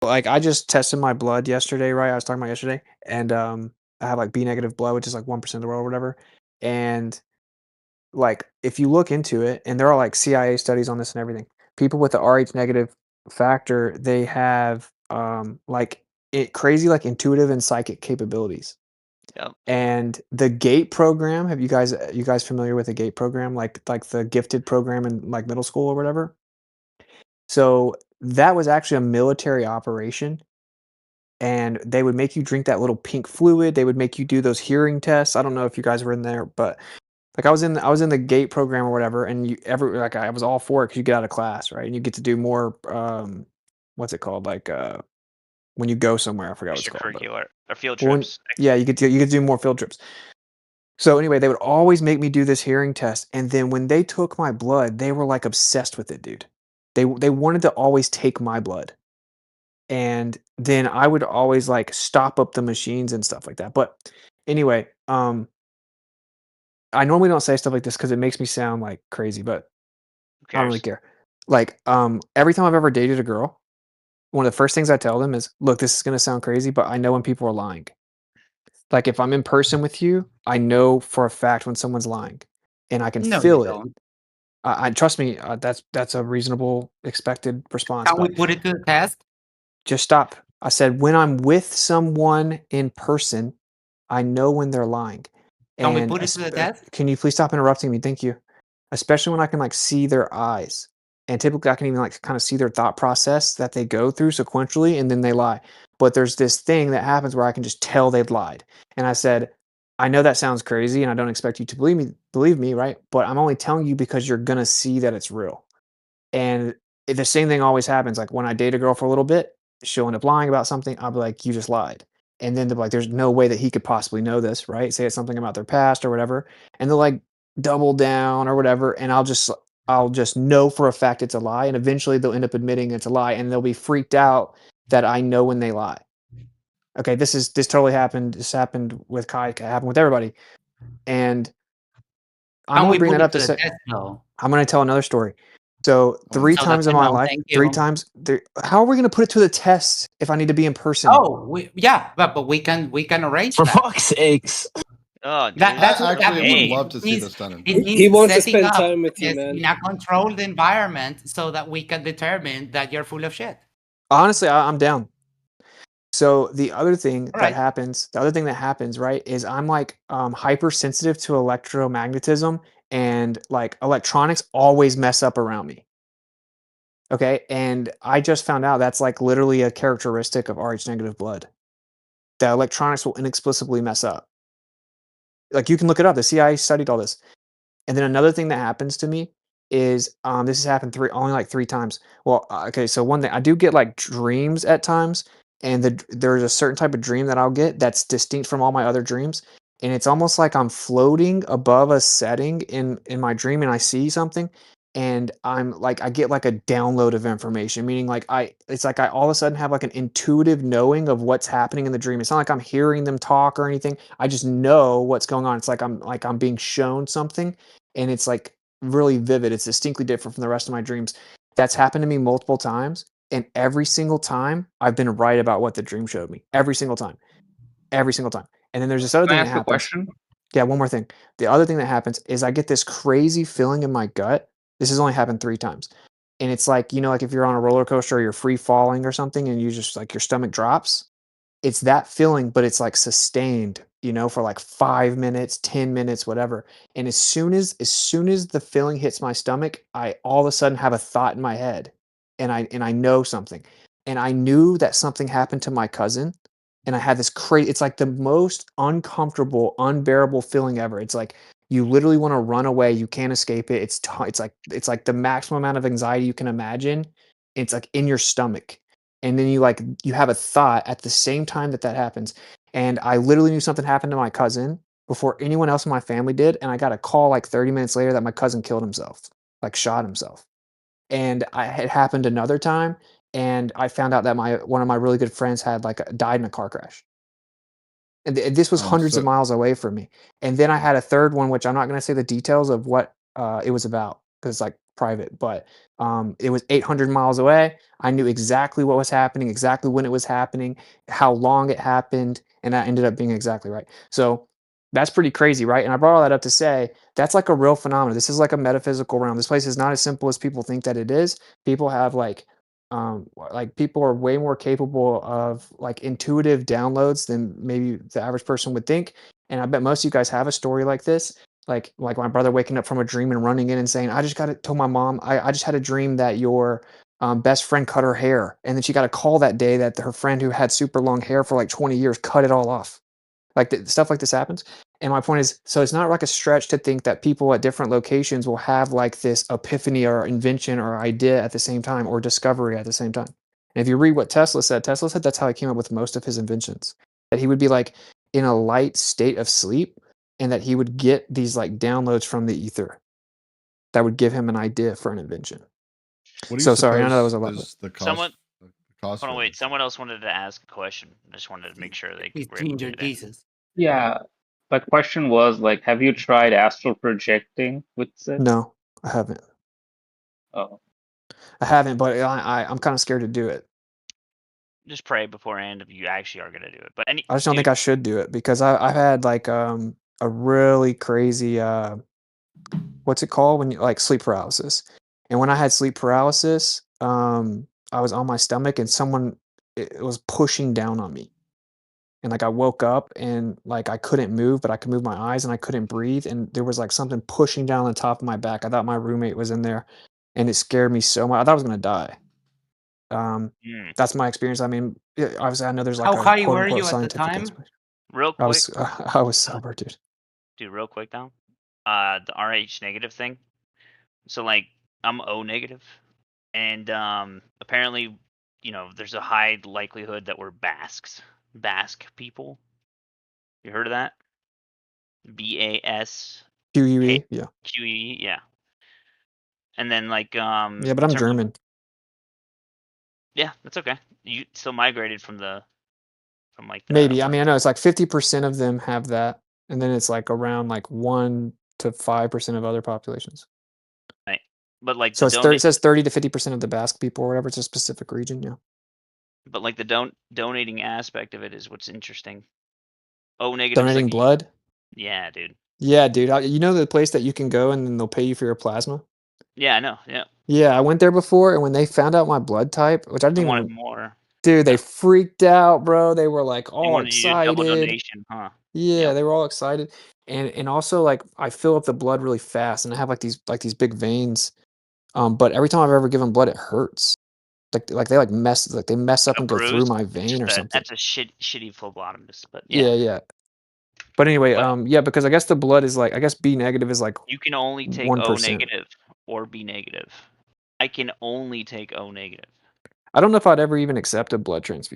like, I just tested my blood yesterday, right? I was talking about yesterday, and, I have, like, B negative blood, which is, like, 1% of the world or whatever, and, like, if you look into it and there are, like, CIA studies on this and everything, people with the Rh negative factor, they have, like, crazy, like, intuitive and psychic capabilities. Yep. And the GATE program, have you guys familiar with the GATE program, like the gifted program in, like, middle school or whatever? So, that was actually a military operation, and they would make you drink that little pink fluid, they would make you do those hearing tests. I don't know if you guys were in there, but, like, I was in the GATE program or whatever, and I was all for it 'cause you get out of class, right? And you get to do more, what's it called? Like, when you go somewhere, I forgot what it's called, but Extracurricular or field when trips. yeah, you get to do more field trips. So, anyway, they would always make me do this hearing test, and then when they took my blood, they were, like, obsessed with it, dude. They wanted to always take my blood. And then I would always, like, stop up the machines and stuff like that, but anyway, I normally don't say stuff like this because it makes me sound, like, crazy, but Who I don't really cares? care. Like, every time I've ever dated a girl, one of the first things I tell them is, "Look, this is gonna sound crazy, but I know when people are lying." Like, if I'm in person with you, I know for a fact when someone's lying, and I can No, you feel it. don't. I trust me, that's a reasonable expected response, Can we but put it to the test? just stop. I said, "When I'm with someone in person, I know when they're lying." Can we And put it to the test? can you please stop interrupting me? Thank you. Especially when I can, like, see their eyes. And typically, I can even, like, kinda see their thought process that they go through sequentially, and then they lie. But there's this thing that happens where I can just tell they've lied. And I said, "I know that sounds crazy, and I don't expect you to believe me, right? But I'm only telling you because you're gonna see that it's real." And the same thing always happens, like, when I date a girl for a little bit, she'll end up lying about something, I'll be like, "You just lied." And then they'll be like, "There's no way that he could possibly know this," right? Say it's something about their past or whatever, and they'll, like, double down or whatever, and I'll just know for a fact it's a lie, and eventually they'll end up admitting it's a lie, and they'll be freaked out that I know when they lie. Okay, this totally happened. This happened with Kai, it happened with everybody, and I'm Can only we bringing put that it up to to the say test, though? I'm gonna tell another story. So, Oh, 3 So that's times in a my no, life, thank 3 you. times there how are we gonna put it to the test if I need to be in person? Oh, yeah, but we can arrange For that. fuck's sakes. Oh, dude. That's I what that actually would means. Hey. love to see this done It in He means wants to setting spend up time with you, this man. in a controlled environment so that we can determine that you're full of shit. Honestly, I'm down. So, Alright. the other thing that happens, right, is I'm, like, hypersensitive to electromagnetism, and, like, electronics always mess up around me. Okay? And I just found out that's, like, literally a characteristic of Rh negative blood. That electronics will inexplicably mess up. Like, you can look it up, the CIA studied all this. And then another thing that happens to me is, this has happened only like 3 times. Well, okay, so one thing, I do get, like, dreams at times, and there's a certain type of dream that I'll get that's distinct from all my other dreams, and it's almost like I'm floating above a setting in my dream, and I see something, and I get, like, a download of information, meaning, like, it's like I all of a sudden have, like, an intuitive knowing of what's happening in the dream. It's not like I'm hearing them talk or anything, I just know what's going on. It's like I'm being shown something, and it's, like, really vivid. It's distinctly different from the rest of my dreams. That's happened to me multiple times, and every single time, I've been right about what the dream showed me. Every single time. Every single time. And then there's this other Can I thing that ask a happens. question? Yeah, one more thing. The other thing that happens is I get this crazy feeling in my gut. This has only happened 3 times. And it's like, like if you're on a roller coaster or you're free falling or something and you just like your stomach drops, it's that feeling, but it's, like, sustained, for, like, 5 minutes, 10 minutes, whatever, and as soon as the feeling hits my stomach, I all of a sudden have a thought in my head, and I know something, and I knew that something happened to my cousin, and I had this it's like the most uncomfortable, unbearable feeling ever. It's like you literally wanna run away, you can't escape it, it's like the maximum amount of anxiety you can imagine. It's, like, in your stomach, and then you have a thought at the same time that that happens, and I literally knew something happened to my cousin before anyone else in my family did, and I got a call, like, 30 minutes later that my cousin killed himself, like, shot himself, and it happened another time, and I found out that one of my really good friends had, like, died in a car crash, and this was hundreds of So miles away from me, and then I had a third one, which I'm not gonna say the details of what, it was about, 'cause, like, private, but it was 800 miles away. I knew exactly what was happening, exactly when it was happening, how long it happened, and I ended up being exactly right. So that's pretty crazy, right? And I brought all that up to say that's like a real phenomenon. This is like a metaphysical realm. This place is not as simple as people think that it is. People have like people are way more capable of like intuitive downloads than maybe the average person would think. And I bet most of you guys have a story like this. Like my brother waking up from a dream and running in and saying, I just got to tell my mom, I just had a dream that your best friend cut her hair. And then she got a call that day that her friend who had super long hair for like 20 years cut it all off. Like stuff like this happens. And my point is, so it's not like a stretch to think that people at different locations will have like this epiphany or invention or idea at the same time or discovery at the same time. And if you read what Tesla said that's how he came up with most of his inventions. That he would be like in a light state of sleep and that he would get these like downloads from the ether that would give him an idea for an invention. What do you So sorry, I know that was suppose a lot, but is the Someone, cost hold on, for wait. it? Someone else wanted to ask a question. I just wanted to make sure they He's were able to Ginger get in. Jesus. Yeah, my question was like, have you tried astral projecting with it? no, I haven't. Oh, I haven't, but I'm kind of scared to do it. Just pray beforehand if you actually are gonna do it. But I just don't think I should do it because I've had like a really crazy what's it called when you like sleep paralysis. And when I had sleep paralysis, I was on my stomach and someone it was pushing down on me. And like I woke up and like I couldn't move, but I could move my eyes and I couldn't breathe. And there was like something pushing down on the top of my back. I thought my roommate was in there and it scared me so much. I thought I was gonna die. That's my experience. I mean, obviously, I know there's like How a high quote were unquote you at the scientific time? explanation. real I quick, was sober, dude. real quick now. The RH negative thing. So like I'm O negative, and apparently, there's a high likelihood that we're Basque people. You heard of that? BAS QUE, yeah, QE, yeah. And then like yeah, in but I'm terms of- German. yeah, that's okay. You still migrated from like the Maybe. I mean, I know it's like 50% of them have that, and then it's like around like 1 to 5% of other populations. right. But like So the it says 30 to 50% of the Basque people or whatever. It's a specific region, yeah. but like the donating aspect of it is what's interesting. O negative. Donating blood? Yeah, dude. Yeah, dude. You know the place that you can go and then they'll pay you for your plasma? Yeah, I know. Yeah. Yeah, I went there before, and when they found out my blood type, which I I didn't wanted even, more. dude, they Yeah. freaked out, bro. They were like They all wanted you to double excited. donation, huh? Yeah, Yep. they were all excited, and also like I fill up the blood really fast, and I have like these big veins. But every time I've ever given blood, it hurts. Like they mess up A and go through bruise. my vein or something. That's a shitty phlebotomist, but Yeah, yeah. yeah. But anyway, But- yeah, because I guess the blood is like I guess B negative is like You can only take 1%. O negative or B negative. I can only take O negative. I don't know if I'd ever even accept a blood transfusion.